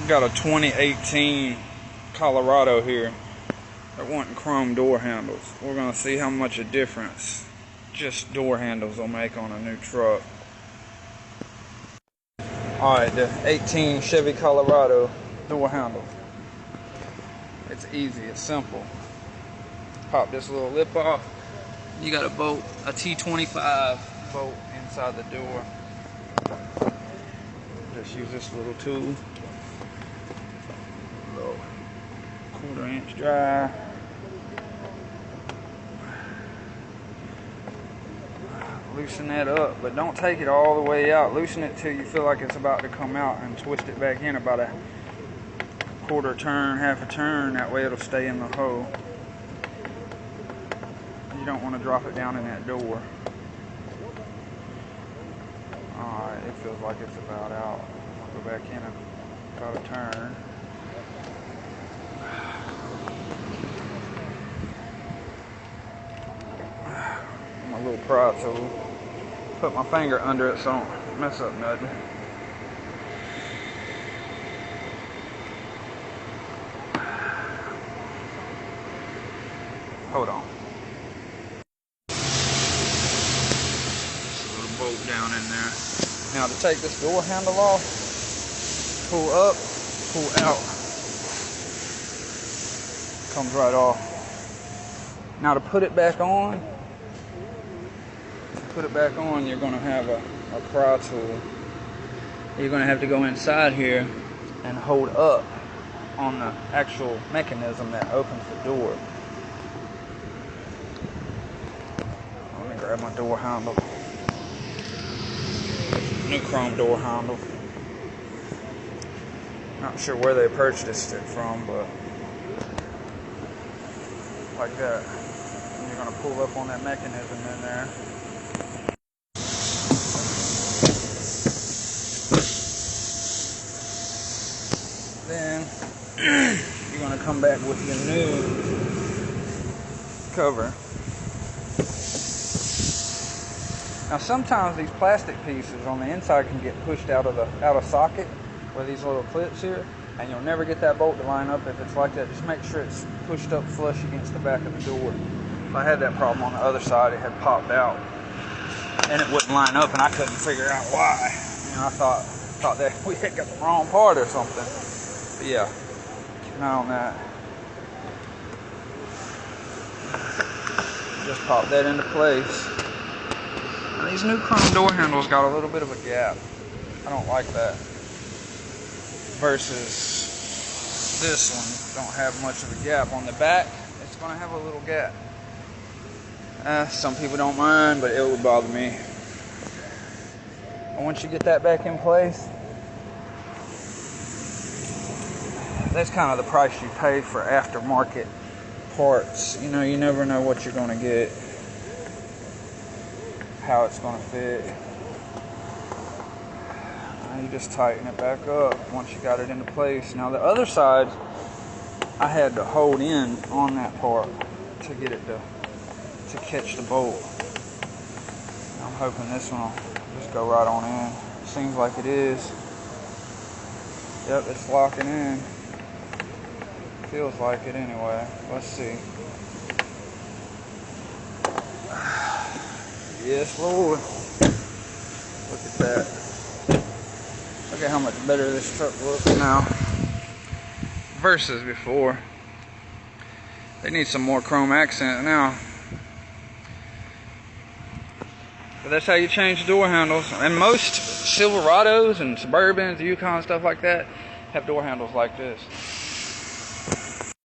Got a 2018 Colorado here. They're wanting chrome door handles. We're going to see how much a difference just door handles will make on a new truck. Alright, the 18 Chevy Colorado door handle. It's easy, it's simple. Pop this little lip off. You got a bolt, a T25 bolt inside the door. Just use this little tool. Little 1/4 inch dry. Loosen that up, but don't take it all the way out. Loosen it till you feel like it's about to come out and twist it back in about a 1/4 turn, 1/2 turn. That way it'll stay in the hole. You don't want to drop it down in that door. Alright, it feels like it's about out. I'll go back in and about a turn. My little pry tool. Put my finger under it so I don't mess up nothing. Hold on. Just a little bolt down in there. Now to take this door handle off, pull up, pull out. Comes right off. Now to put it back on, you're going to have a pry tool. You're going to have to go inside here and hold up on the actual mechanism that opens the door. Let me grab my door handle. New chrome door handle. Not sure where they purchased it from, but like that. And you're going to pull up on that mechanism in there. Then you're going to come back with your new cover. Now sometimes these plastic pieces on the inside can get pushed out of socket with these little clips here, and you'll never get that bolt to line up if it's like that. Just make sure it's pushed up flush against the back of the door. If I had that problem on the other side, it had popped out and it wouldn't line up, and I couldn't figure out why. You know, I thought that we had got the wrong part or something. But yeah, keep an eye on that. Just pop that into place. Now, these new chrome door handles got a little bit of a gap. I don't like that. Versus this one, don't have much of a gap. On the back, it's going to have a little gap. Some people don't mind, but it would bother me. And once you get that back in place, that's kind of the price you pay for aftermarket parts. You know, you never know what you're going to get, how it's going to fit. Now you just tighten it back up once you got it into place. Now the other side, I had to hold in on that part to get it to catch the bolt. I'm hoping this one will just go right on in. Seems like it is. Yep, it's locking in. Feels like it anyway. Let's see. Yes, Lord. Look at that. Look at how much better this truck looks now versus before. They need some more chrome accent now. But that's how you change door handles. And most Silverados and Suburbans, Yukon, stuff like that, have door handles like this.